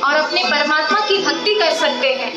और अपने परमात्मा की भक्ति कर सकते हैं।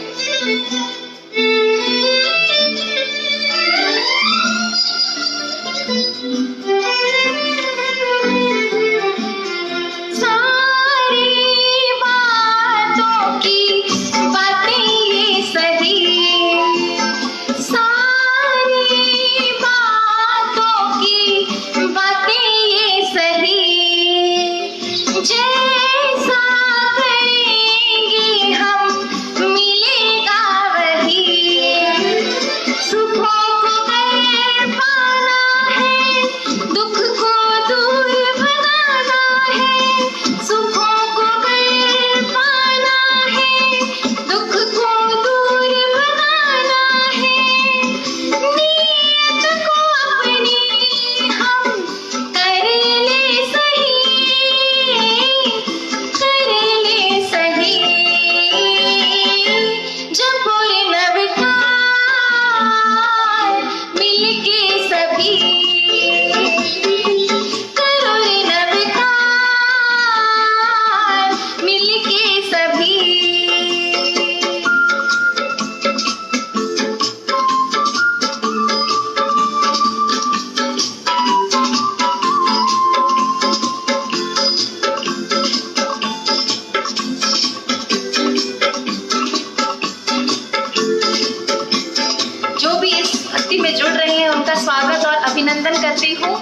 में जुड़ रहे हैं उनका स्वागत और अभिनंदन करती हूँ।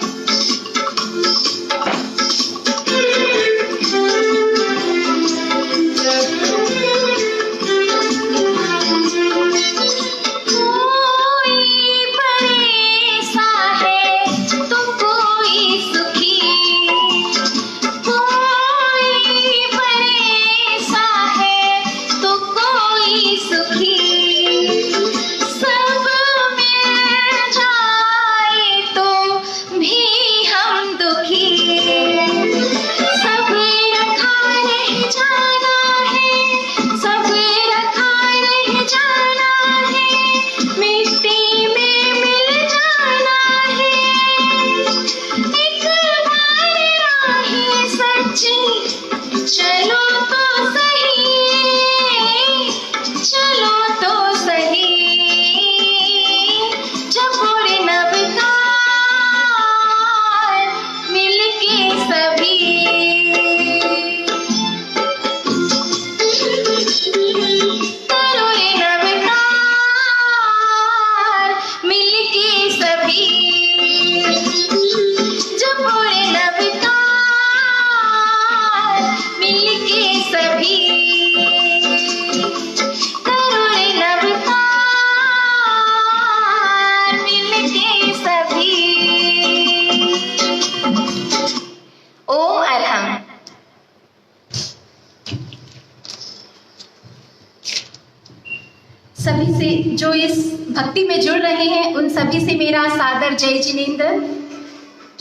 सभी से जो इस भक्ति में जुड़ रहे हैं उन सभी से मेरा सादर जय जिनेंद्र।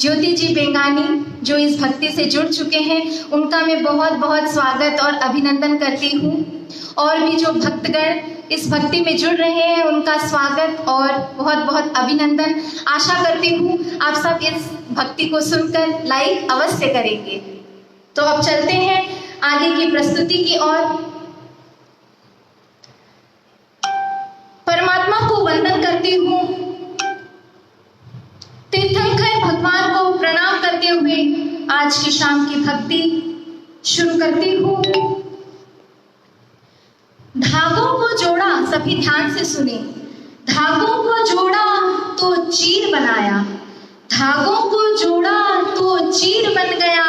ज्योति जी बेंगानी जो इस भक्ति से जुड़ चुके हैं उनका मैं बहुत बहुत स्वागत और अभिनंदन करती हूँ। और भी जो भक्तगण इस भक्ति में जुड़ रहे हैं उनका स्वागत और बहुत बहुत अभिनंदन। आशा करती हूँ आप सब इस भक्ति को सुनकर लाइक अवश्य करेंगे। तो अब चलते हैं आगे की प्रस्तुति की ओर। परमात्मा को वंदन करती हूँ। तीर्थंकर भगवान को प्रणाम करते हुए आज की शाम की भक्ति सभी ध्यान से सुने। धागों को जोड़ा तो चीर बनाया, धागों को जोड़ा तो चीर बन गया,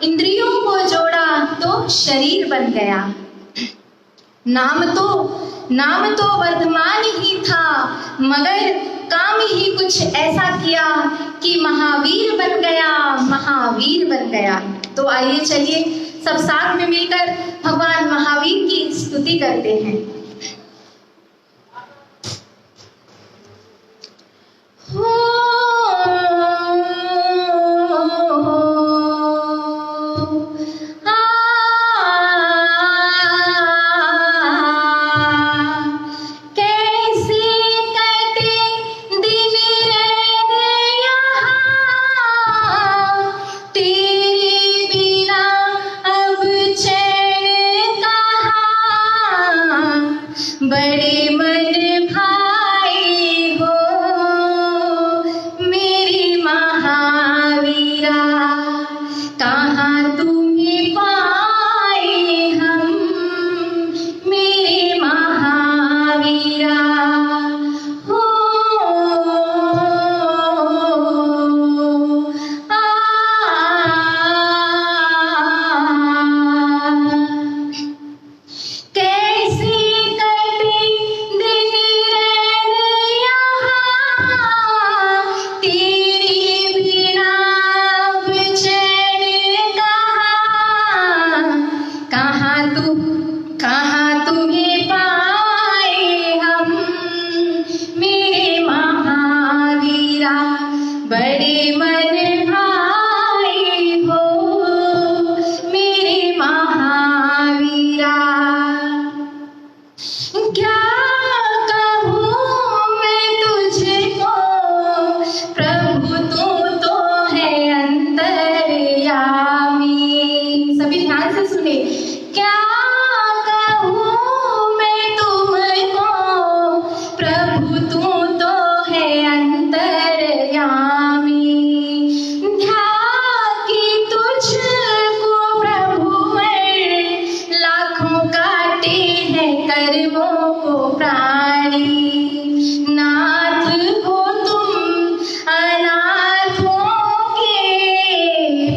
इंद्रियों को जोड़ा तो शरीर बन गया। नाम तो वर्तमान ही था, मगर काम ही कुछ ऐसा किया कि महावीर बन गया, महावीर बन गया। तो आइए चलिए सब साथ में मिलकर भगवान महावीर की स्तुति करते हैं। बड़े मन भाई हो मेरे महावीरा, कहाँ तुम्हें पाए हम मेरे महावीरा। हो कैसे कहाँ तुम्हें पाए हम मेरे महावीरा, बड़े मन भाई हो मेरे महावीरा। क्या कहूँ मैं तुझको प्रभु, तू तो है अंतर्यामी। सभी ध्यान से सुने। क्या कहूँ मैं तुमको प्रभु, तू तो है अंतर्यामी। ध्यान की तुझको प्रभु लाखों काटे हैं कर्मों को प्राणी। नाथ हो तुम अनाथों के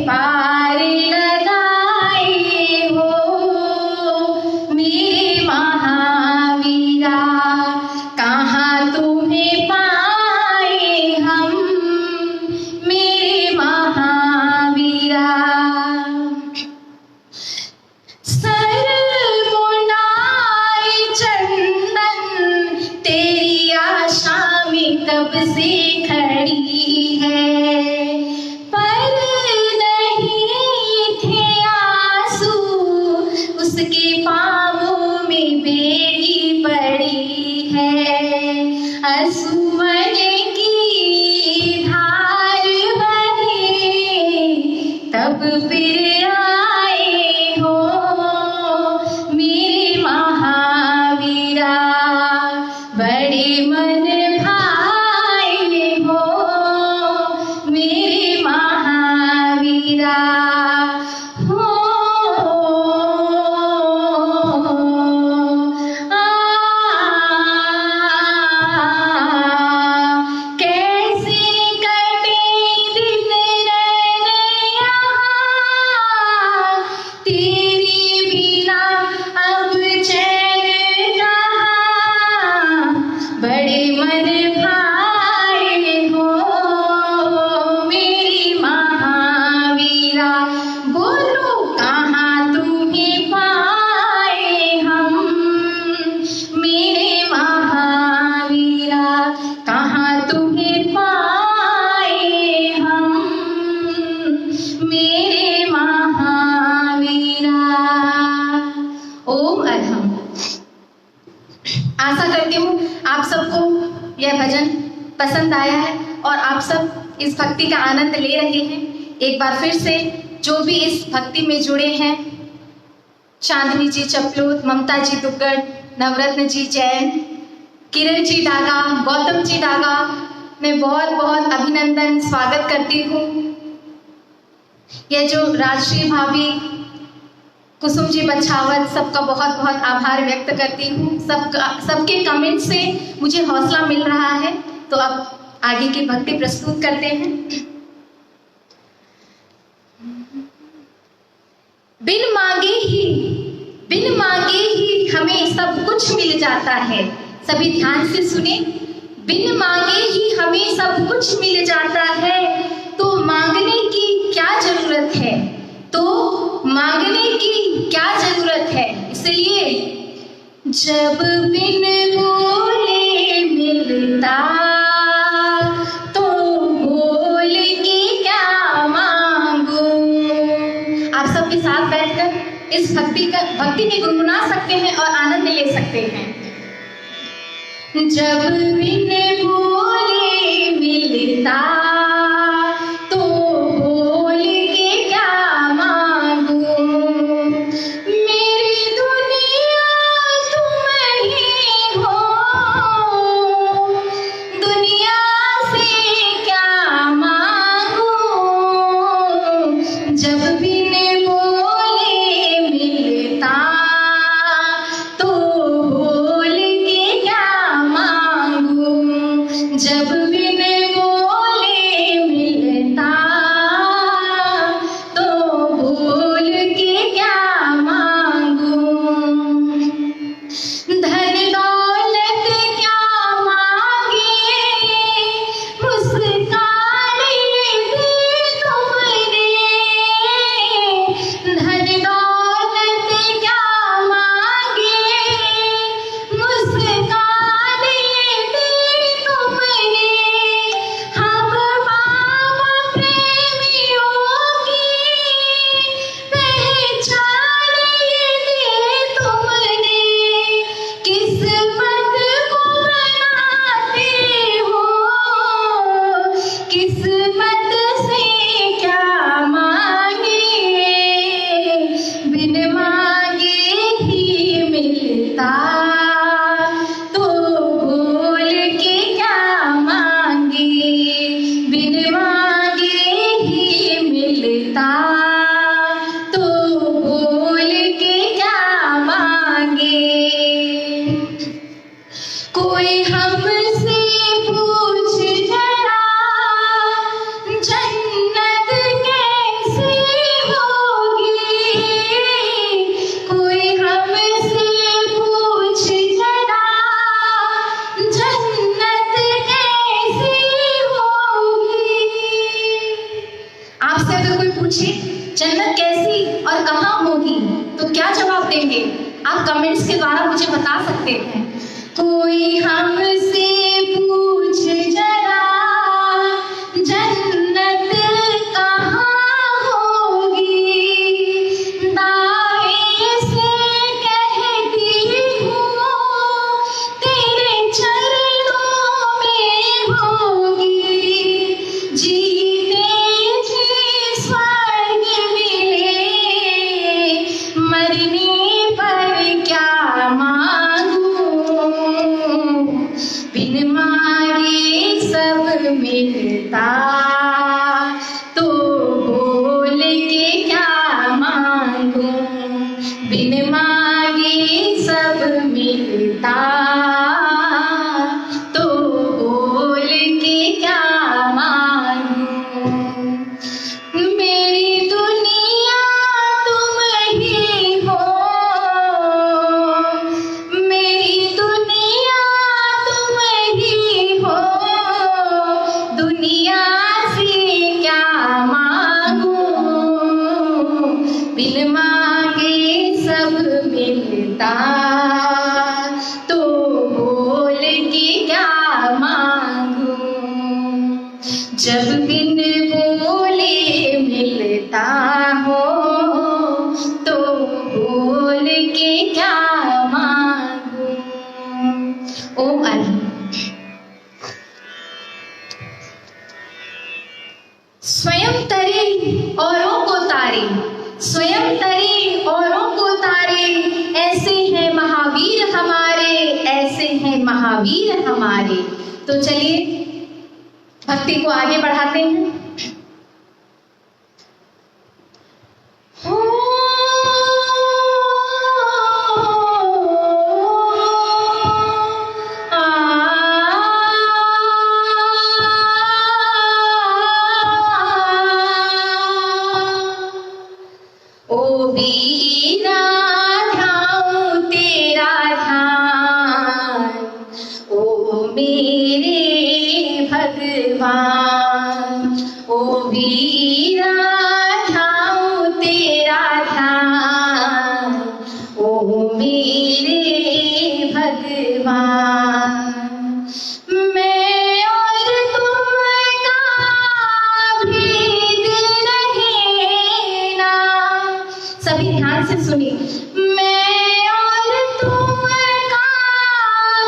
पार लगाए हो मेरे महावीरा, कहाँ तुम्हें पाए हम मेरे महावीरा। तेरी आशा में कब से खड़ी है, पर नहीं थे आंसू उसके पाँवों में बेड़ी पड़ी है। असुवन की धार बहे तब फिर आए हो मेरे महावीरा, बड़े मन भाई हो मेरे महावीरा। हो कैसे कटे दिन रैन यहाँ, तेरे बिना अब चैन कहाँ। बड़े मन भाई हो मेरी महावीरा, बोलो कहाँ तुम्हें पाए हम मेरे महावीरा, कहाँ तुम्हें पाए हम मेरे महावीरा। ओम अरहम। आशा करती हूँ आप सबको यह भजन पसंद आया है और आप सब इस भक्ति का आनंद ले रहे हैं। एक बार फिर से जो भी इस भक्ति में जुड़े हैं, चांदनी जी चपलूत, ममता जी दुग्गड़, नवरत्न जी जैन, किरण जी डागा, गौतम जी डागा, मैं बहुत बहुत अभिनंदन स्वागत करती हूँ। यह जो राजश्री भाभी कुसुम जी बछावत, सबका बहुत बहुत आभार व्यक्त करती हूँ। सबके कमेंट से मुझे हौसला मिल रहा है। तो अब आगे की भक्ति प्रस्तुत करते हैं। बिन मांगे ही हमें सब कुछ मिल जाता है। सभी ध्यान से सुने। बिन मांगे ही हमें सब कुछ मिल जाता है, तो मांगने की क्या जरूरत है? तो मांगने की क्या जरूरत है? इसलिए जब बिन बोले मिलता, तो बोल के क्या मांगू। आप सबके साथ बैठकर इस भक्ति में गुनगुना सकते हैं और आनंद ले सकते हैं। जब बिन बोले मिलता, तो बोल के क्या मांगू। मेरी दुनिया तुम ही हो, दुनिया से क्या मांगू। जब बिन बोले मिलता, तो बोल के क्या मांगू। जब बिन बोले मिलता, तो बोल के क्या मांगू। धन दौलत क्या मांगे, मुस्कान ये दी तुमने। धन दौलत क्या मांगे, मुस्कान ये दी तुमने। हम बाबा प्रेमियों की पहचान ये दी तुमने। किस्मत को बनाते हो, किस्मत से क्या मांगे। बिन मांगे ही मिलता, तो बोल के क्या मांगे। बिन मांगे ही मिलता, तो बोल के क्या मांगे। कोई हमसे पूछ जरा, जन्नत कैसी होगी। कोई हमसे पूछ जरा, जन्नत कैसी होगी। आपसे अगर कोई पूछे जन्नत कैसी और कहाँ होगी, तो क्या जवाब देंगे? आप कमेंट्स के द्वारा मुझे बता सकते हैं। कोई हमसे पूछ जरा, जन्नत कहाँ होगी। दाएं से कहती हूँ, तेरे चरणों में होगी। जीते जी स्वर्ग मिले, मरने पर क्या मांगू। बिन मांगे सब मिलता, तो बोल के क्या मांगू। बिन मांगे सब मिलता, तो बोल के क्या मांगू। मेरी दुनिया तुम ही हो, मेरी दुनिया तुम ही हो। दुनिया से क्या मांगू। बिन मांगे सब मिलता, तो बोल के क्या मांगू। जब बिन बोले मिलता हो, तो बोल के क्या मांगू। ओम अनंत। स्वयं तरे औरों को तारे, स्वयं तरे औरों को तारे। ऐसे हैं महावीर हमारे, ऐसे हैं महावीर हमारे। तो चलिए भक्ति को आगे बढ़ाते हैं। हो वीरा ध्याऊं तेरा ध्यान, ओ मेरे भगवान। ओ वीरा ध्याऊं तेरा ध्यान, ओ मेरे भगवान। मैं और तुम का भेद रहे ना, सभी ध्यान से सुनिए। मैं और तुम का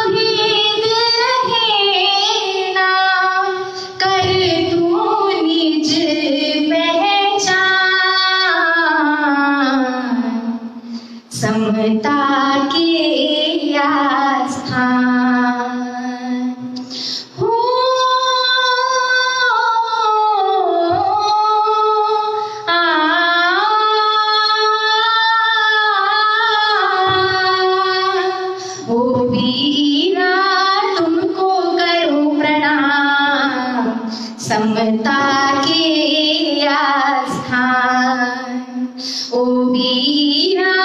भेद रहे ना, कर तू निज पहचान, समता के आस्थान। हो ओ वीरा तुमको करूं प्रणाम, समता के आस्थान। ओ वीरा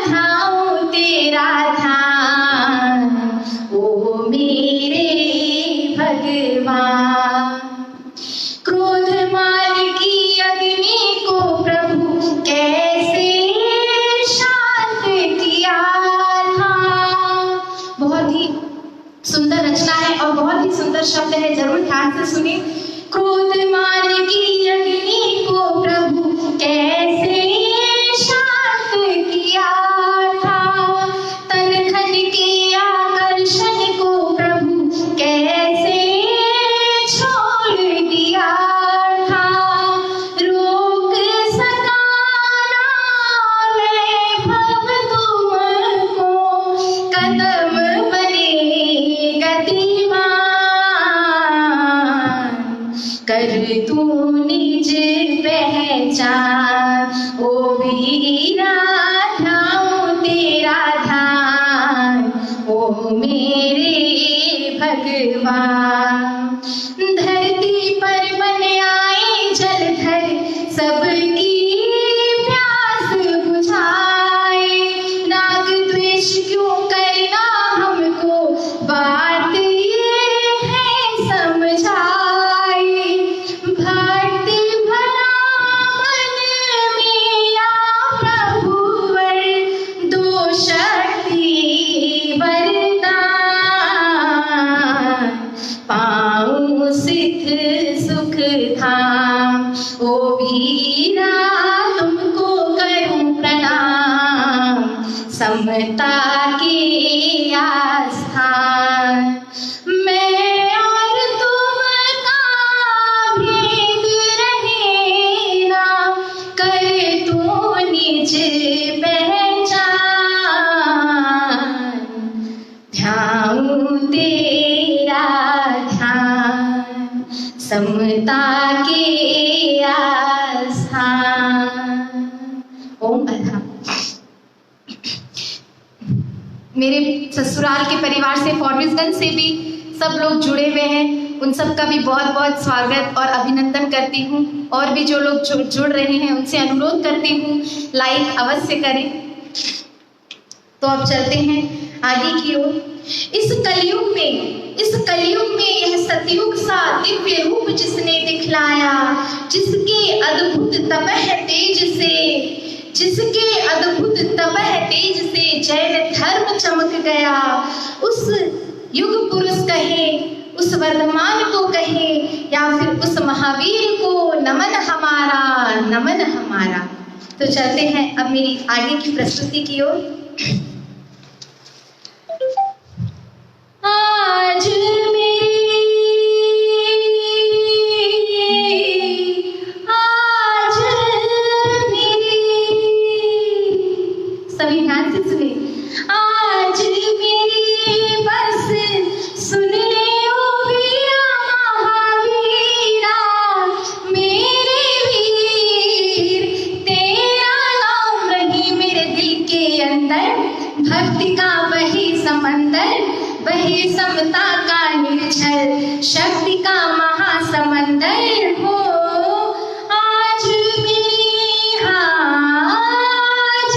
ध्याऊं तेरा ध्यान, ओ मेरे भगवान। क्रोध मान की अग्नि को प्रभु कैसे शांत किया था। बहुत ही सुंदर रचना है और बहुत ही सुंदर शब्द है, जरूर ध्यान से सुनिए। क्रोध मान की अग्नि को प्रभु कैसे शांत किया था, तन धन के आकर्षण को प्रभु कैसे छोड़ दिया था। रोक सका ना वैभव तुमको, कदम बने गतिमान, कर तू निज पहचान। ओ वीरा ध्याऊं तेरा ध्यान, ओ मेरे भगवान। धरती पर बन आए जलधर, सबकी प्यास बुझाए। राग द्वेष क्यों करना हमको, बात ये है समझाए। भक्ति भरा मन मेरा प्रभुवर, दो शक्ति वरदान, पाऊं सिद्ध सुख धाम। ओ वीरा तुमको करूं प्रणाम, समता के आस्थान। मैं और तुम का भेद रहे ना, कर तू निज पहचान, ध्याऊं तेरा ध्यान, समता के आस्थान। ओम अल्लाह। मेरे ससुराल के परिवार से, फॉरबिसगंज से भी सब लोग जुड़े हुए हैं, उन सब का भी बहुत बहुत स्वागत और अभिनंदन करती हूँ। और भी जो लोग जुड़ रहे हैं उनसे अनुरोध करती हूँ लाइक अवश्य करें। तो अब चलते हैं आगे की ओर। इस कलयुग में यह सतयुग सा दिव्य रूप जिसने दिखलाया, जिसके अद्भुत तपह तेज से जैन धर्म चमक गया, उस युग पुरुष कहे, उस वर्धमान को कहे, या फिर उस महावीर को नमन हमारा। तो चलते हैं अब मेरी आगे की प्रस्तुति की ओर। आज सभी ध्यान से सुने। आज मेरी बस सुन ले ओ वीरा महावीरा, मेरे वीर तेरा नाम रही मेरे दिल के अंदर। भक्ति का वही समंदर, वही समता का निर्झर, शक्ति का महासमंदर हो। आज मेरी आज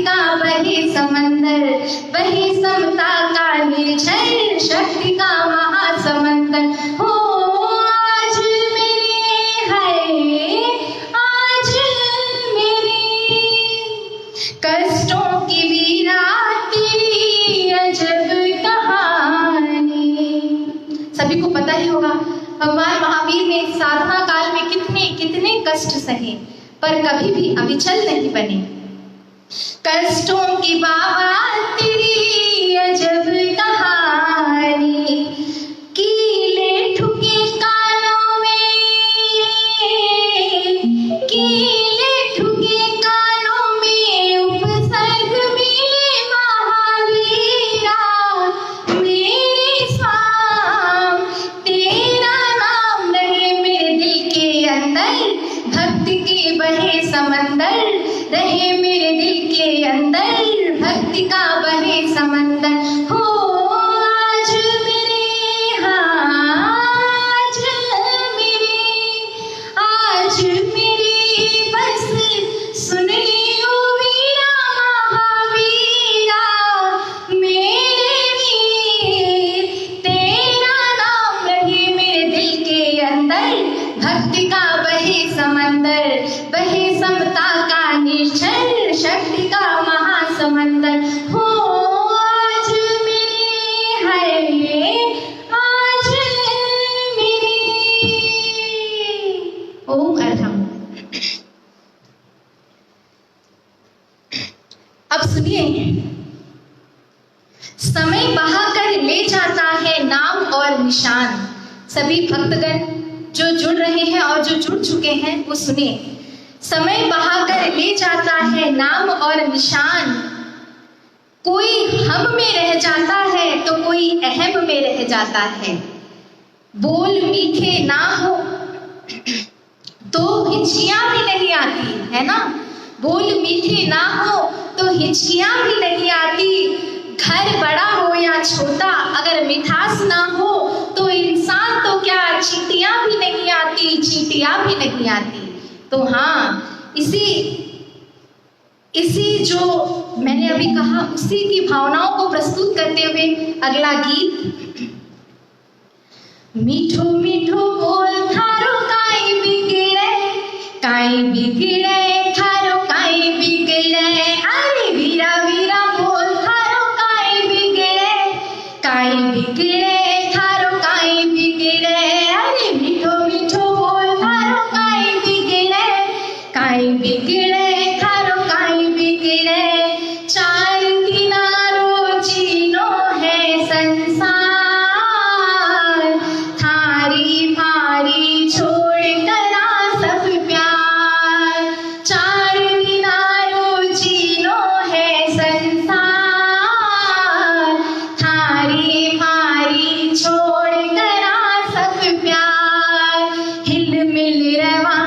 का बहे समंदर, बहे समता का निर्झर, शक्ति का महासमंदर हो आज मेरे है, आज मेरे कष्टों की विराट तेरी अजब कहानी। सभी को पता ही होगा भगवान महावीर ने साधना काल में कितने कितने कष्ट सहे, पर कभी भी अविचल नहीं बने। कष्टों की बाबा तेरी अजब कहानी, कीले ठुके कानों में, कीले ठुके कानों में, उपसर्ग मिले महावीरा मेरे स्वाम। तेरा नाम रहे मेरे दिल के अंदर, भक्ति के बहे समंदर, रहे मेरे दिल के अंदर, भक्ति का बहे समंदर हो आज मेरे, हाँ आज मेरे, आज मेरे बस सुन लियो वीरा महावीरा मेरे वीर। तेरा नाम रहे मेरे दिल के अंदर, भक्ति का बहे समंदर, बहे समता का निर्झर, शक्ति का महासमंदर हो आज मेरे है, आज मेरे। ओम अर्हम। अब सुनिए, समय बहाकर ले जाता है नाम और निशान। सभी भक्तगण जो जुड़ रहे हैं और जो जुड़ चुके हैं वो सुनिए। समय बहाकर ले जाता है नाम और निशान, कोई हम में रह जाता है तो कोई अहम में रह जाता है। बोल मीठे ना हो तो हिचकियां भी नहीं आती है ना, बोल मीठे ना हो तो हिचकियां भी नहीं आती। घर बड़ा हो या छोटा अगर मिठास ना हो तो इंसान तो क्या चींटियां भी नहीं आती, चींटियां भी नहीं आती। तो हाँ, इसी जो मैंने अभी कहा उसी की भावनाओं को प्रस्तुत करते हुए अगला गीत। मीठो मीठो बोल थारो काई बिगड़े, काई बिगड़े थारो काई बिगड़े, अरे वीरा वीरा बोल थारो काई बिगड़े, काई बिगड़े थारो काई बिगड़े, अरे मीठो मीठो बोल थारो काई बिगड़े, काई बिगड़े थारो काई बिगड़े। चार किनारो जीनो है संसार, थारी मारी छोड़ करा सब प्यार। चार किनारो जीनो है संसार, थारी मारी छोड़ करा सब प्यार। हिल मिल रवा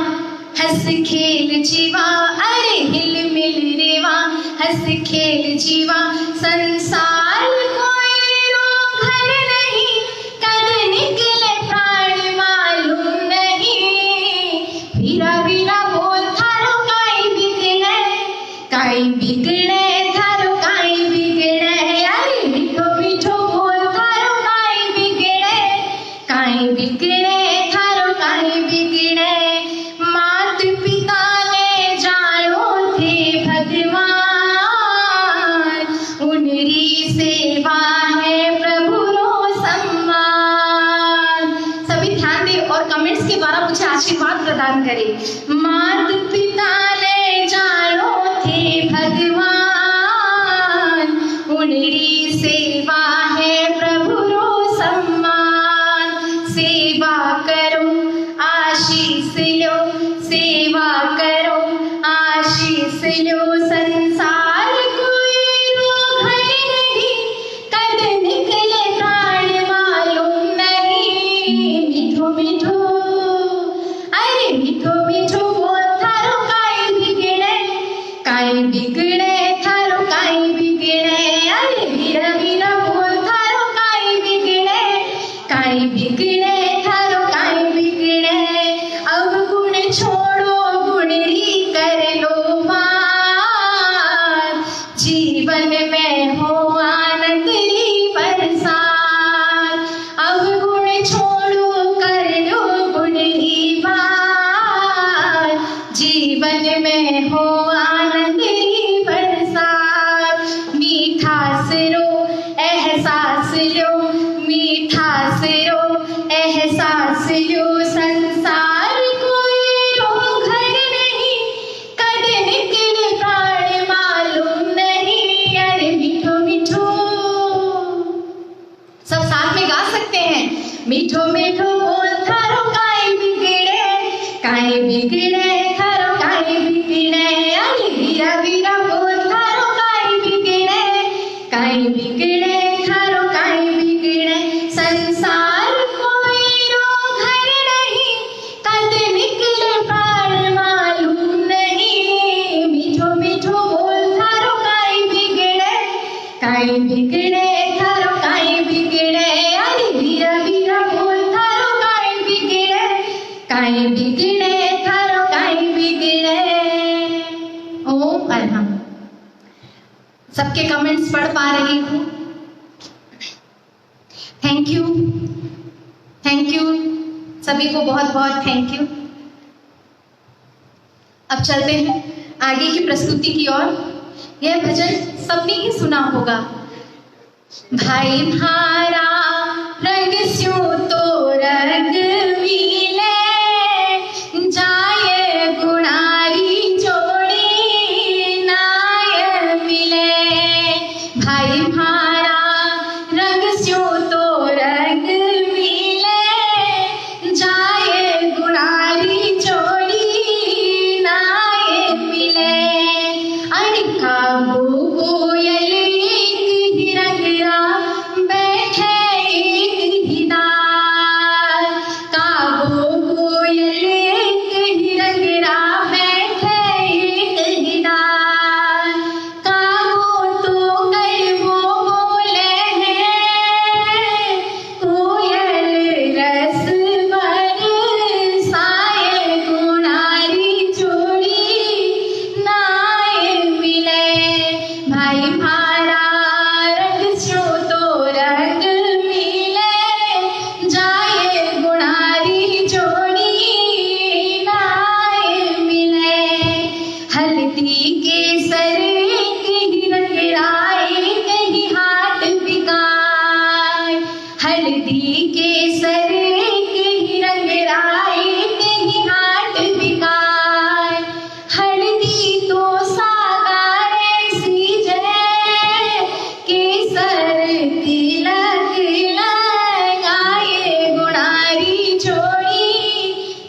हंस खेल जीवा, अरे हिल मिल रेवा हंस खेल जीवा। संसार कोई रोघर नहीं, कद निकले प्राण मालूम नहीं। वीरा वीरा बोल थारो काई बिगड़े, काई बिगड़े थारो काई बिगड़े, अरे मीठो मीठो बोल थारो काई बिगड़े, काई बिगड़े थारो काई बिगड़े। मात पिता ने जानो थे भगवान, उनरी सेवा है प्रभु रो सम्मान। सभी ध्यान दें और कमेंट्स के द्वारा मुझे आशीर्वाद प्रदान करें। मात पिता ने जानो थे भगवान, उनरी सेवा है प्रभु रो सम्मान। सेवा करो आशीष लो, सेवा करो आशीष लो। संसार कोई रोघर नहीं, कद निकले प्राण मालूम नहीं। मीठो मीठो, अरे मीठो मीठो बोल थारो काई बिगड़े, काई बिगड़े थारो काई बिगड़े, अरे वीरा वीरा बोल थारो काई बिगड़े, काई बिगड़े थारो काई बिगड़े। अब गुण छोड़ो गुणरी कर लो पार, हो आनंद की बरसात। मीठा सिरो एहसास लो, मीठा सिरो एहसास लो, संसार कोई रो घर नहीं, कद निकले प्राण मालूम नहीं। अरे मीठो मीठो, सब साथ में गा सकते हैं। मीठो मीठो बोल थारो काई बिगड़े थारो काई बिगड़े। अरे वीरा वीरा बोल थारो काई बिगड़े थारो काई बिगड़े। संसार कोई रो घर नहीं, कद निकले प्राण मालूम नहीं। मीठो मीठो बोल थारो काई बिगड़े थारो काई बिगड़े। अरे वीरा वीरा बोल थारो काई बिगड़े थारो काई बिगड़े। ओम अरहम। सबके कमेंट्स पढ़ पा रही हूँ। थैंक यू सभी को, बहुत बहुत थैंक यू। अब चलते हैं आगे की प्रस्तुति की ओर। यह भजन सबने ही सुना होगा। भाई भारा रंग स्यों तो रंग मिले, जाए गुणारी जोड़ी नाय मिले। भाई भारा रंग स्यों तो रंग मिले, जाए गुणारी जोड़ी नाय मिले। अनिका कोयल एक ही रंगरा, बैठे एक ही डाल। काबो कोयल एक ही रंगरा, बैठे एक ही डाल। काबो तो कड़वो बोले हैं, कोयल रस बरसाए, गुणारी जोड़ी नाय मिले। भाई भारा रंग स्यों तो रंग मिले, जाए गुणारी जोड़ी नाय मिले। हल्दी केसर की रंगराई, कहीं हाथ बिकाए। हल्दी केसर की रंगराई, कहीं हाथ बिकाए। हल्दी तो सागारे सीजे, केसर तिलक लगाए, गुणारी जोड़ी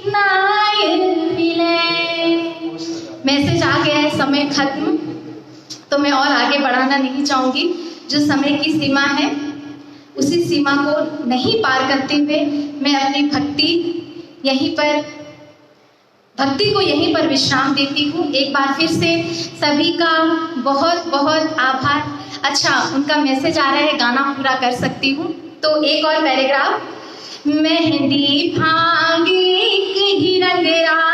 नाय मिले। मैसेज आ गया है, समय खत्म, तो मैं और आगे बढ़ाना नहीं चाहूंगी। जो समय की सीमा है, उसी सीमा को नहीं पार करते हुए मैं अपनी भक्ति को यहीं पर विश्राम देती हूँ। एक बार फिर से सभी का बहुत बहुत आभार। अच्छा, उनका मैसेज आ रहा है, गाना पूरा कर सकती हूँ तो एक और पैराग्राफ। मेहंदी भांगी की रंगरा,